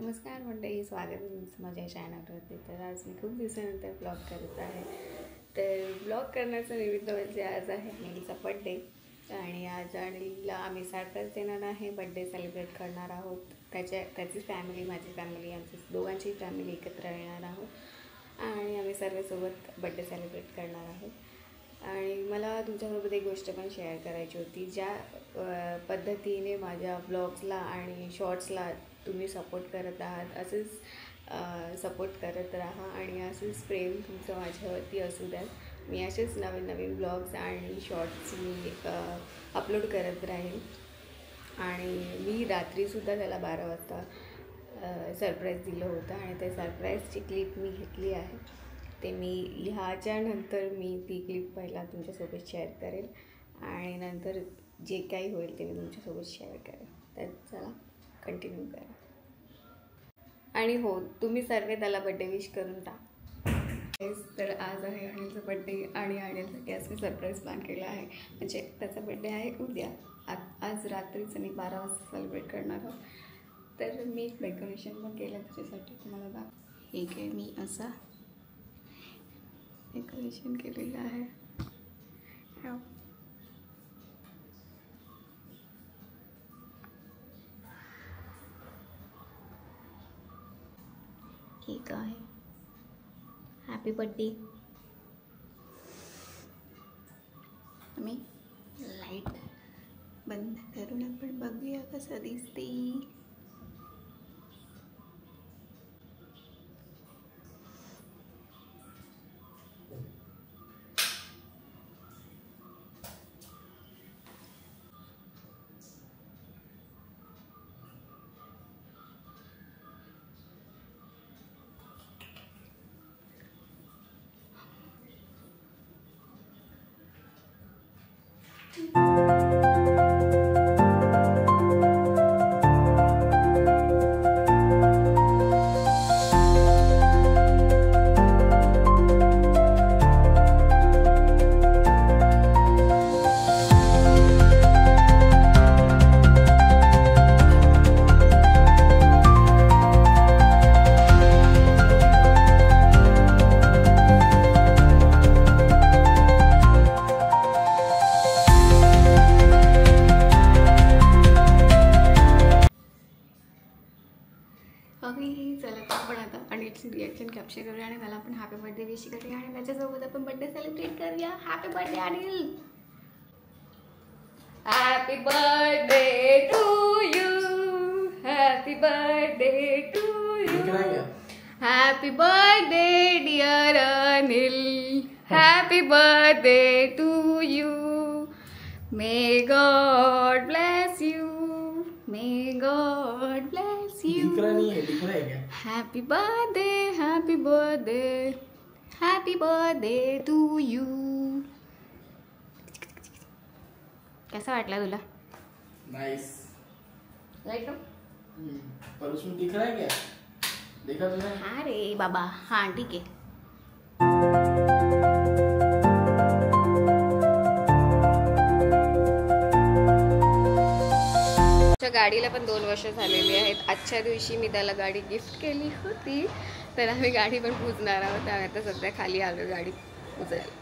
नमस्कार मंडळी, स्वागत आहे तुमचं माझ्या चॅनलवरती. तर आज मी खूप दिवसानंतर ब्लॉग करत आहे. तर ब्लॉग करण्याचं निमित्त म्हणजे आज आहे अनिलचा बड्डे आणि आज अनिलला आम्ही सरप्राईज देणार आहे. बड्डे सेलिब्रेट करणार आहोत. त्याची फॅमिली, माझी फॅमिली, आमची दोघांची फॅमिली एकत्र येणार आहोत आणि आम्ही सर्वसोबत बड्डे सेलिब्रेट करणार आहोत. आणि मला तुमच्यासोबत एक गोष्ट पण शेअर करायची होती. ज्या पद्धतीने माझ्या ब्लॉग्सला आणि शॉर्ट्सला तुम्ही सपोर्ट करत आहात, असंच सपोर्ट करत राहा आणि असंच प्रेम तुमचं माझ्यावरती असू द्या. मी असेच नवीन नवीन ब्लॉग्स आणि शॉर्ट्स मी अपलोड करत राहील. आणि मी रात्रीसुद्धा त्याला 12 वाजता सरप्राईज दिलं होतं आणि ते सरप्राईजची क्लिप मी घेतली आहे. ते मी ह्याच्यानंतर मी ती क्लिप पहिला तुमच्यासोबत शेअर करेल आणि नंतर जे काही होईल ते मी तुमच्यासोबत शेअर करेल. तर चला कंटिन्यू करा. आणि हो, तुम्ही सर्व त्याला बड्डे विश करून टाका. तर आज आहे अनिलचा बड्डे आणि अनिलसाठी आज मी सरप्राईज प्लॅन केला आहे. म्हणजे त्याचा बड्डे आहे उद्या. आज रात्रीच मी 12 वाजता सेलिब्रेट करणार आहोत. तर मी डेकोरेशन पण केलं त्याच्यासाठी तुम्हाला दाखव. हे काय मी असा डेकोरेशन केलेलं आहे. ठीक आहे. Happy birthday. मी लाईट बंद करून आपण बघूया कसं दिसते. चला आपण आता अनिलची रिॲक्शन कॅप्चर करूया आणि त्याला आपण हॅपी बर्थडे विश करूया आणि त्याच्यासोबत आपण बर्थडे सेलिब्रेट करूया. Happy birthday Anil. Happy birthday to you. Happy birthday to you. Happy birthday dear Anil. Happy birthday to you. May God bless you. May God bless you. Happy birthday, happy birthday, happy birthday to you. कैसा वाटला तुला? Nice. Right हो? पर उसमें दिख रहा है क्या? देखा तुमने? हाँ रे बाबा, हाँ ठीक है. गाडीला पण 2 वर्ष झालेली आहेत. आजच्या दिवशी मी त्याला गाडी गिफ्ट केली होती. तर आम्ही गाडी पण पुजणार आहोत. आम्ही आता सध्या खाली आलो गाडी पुजायला.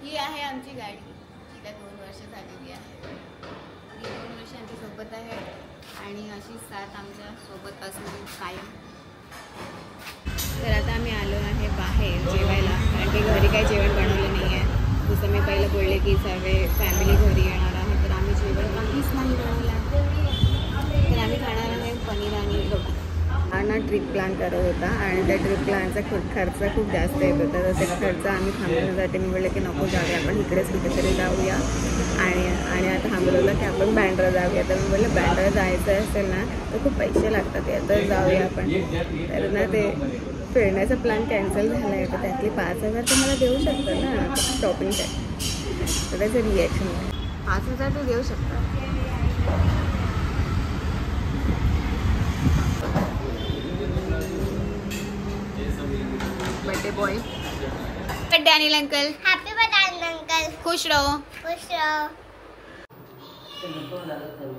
ही आहे आमची गाडी. तिला 2 वर्ष झालेली आहे. ती 2 वर्ष आमच्या सोबत आहे आणि अशीच साथ आमच्या सोबत असू कायम. तर आता आम्ही आलो काही जेवण बनवलं नाही आहे. जसं मी पहिलं बोलले की सर्व फॅमिली घरी येणार आहे, तर आम्ही जेवण काहीच नाही बनवलं आहे. तर आम्ही खाणार आहे पनीर आणि रोटी. हा ना ट्रिप प्लॅन करत होता आणि त्या ट्रिप प्लॅनचा खर्च खूप जास्त येत होता. तर त्या खर्च आम्ही थांबवण्यासाठी मी बोलले की नको जाऊया, आपण इकडेच कुठेतरी जाऊया. आणि आता थांबवलं की आपण बँड्रा जाऊया. तर मी बोलले बँड्रा जायचं असेल ना तर खूप पैसे लागतात या, तर जाऊया आपण. तर ना ते फिरण्याचा प्लॅन कॅन्सल झाला आहे, तर त्यातली 5,000 तर मला देऊ शकतं ना शॉपिंगसाठी. तर त्याचं रिॲक्शन 5,000 ते देऊ शकता. Birthday boy. Birthday Anil uncle. Happy birthday Anil uncle. खुश रहो. खुश रहो.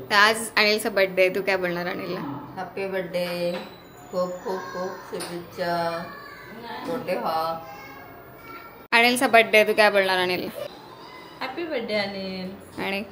तर आज अनिलचा बर्थडे आहे. तू काय बोलणार अनिलला? Happy birthday. खूप खूप खूप शुभेच्छा. मोठे व्हा. अनिलचा बर्थडे आहे. तू काय बोलणार अनिल? Happy birthday Anil. आणि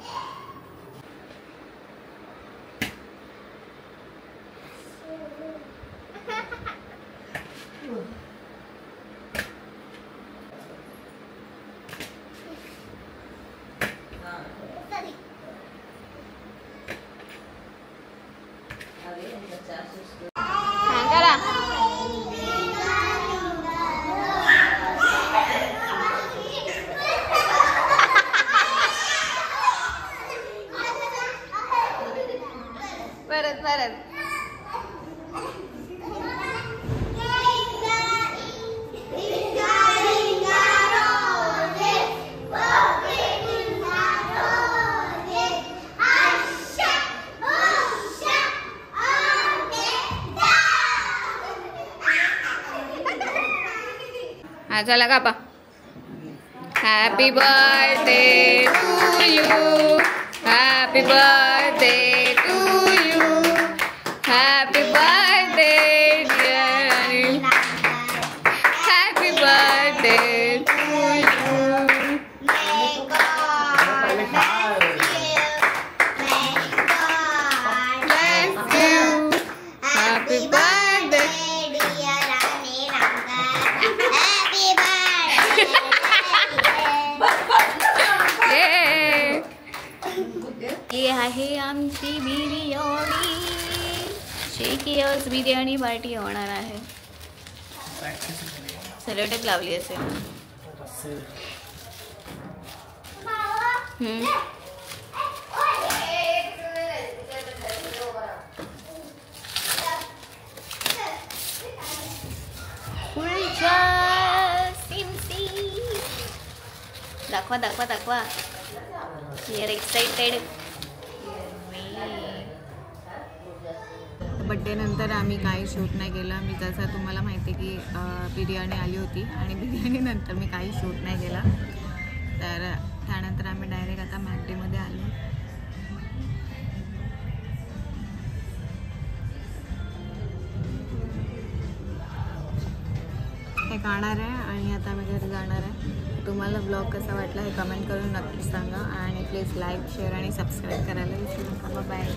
करा. परत परत. हा झाला का पा. Happy birthday to you. Happy birthday to you. Happy birthday dear Anil. Happy birthday to you. Happy birthday. ये आहे आमची बिर्याणी. शेकियोस बिर्याणी पार्टी होणार आहे. सेलोटेप लावली असेल. दाखवा दाखवा दाखवा. We R excited. बड्डे नंतर आम्ही काही शूट नाही केलं. मी जसं तुम्हाला माहिती आहे की बिर्याणी आली होती आणि बिर्याणीनंतर मी काही शूट नाही केला. तर त्यानंतर आम्ही डायरेक्ट आता मॅकडेमध्ये आलो. हे खाणार आहे आणि आता आम्ही घरी जाणार आहे. तुम्हाला ब्लॉग कसा वाटला हे कमेंट करून नक्कीच सांगा आणि प्लीज लाईक शेअर आणि सबस्क्राईब करायला विसरू नका. बाय.